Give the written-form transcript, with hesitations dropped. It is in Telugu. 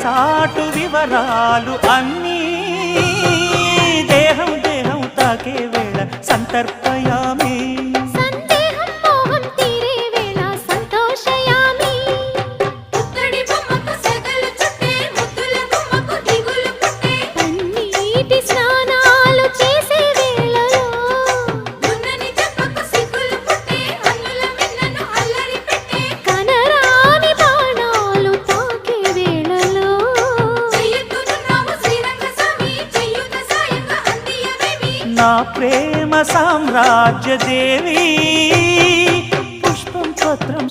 చాటు వివరాలు అన్నీ దేహం దేహం తాకే వేళ సంతర్పయామి నా ప్రేమ సామ్రాజ్య దేవి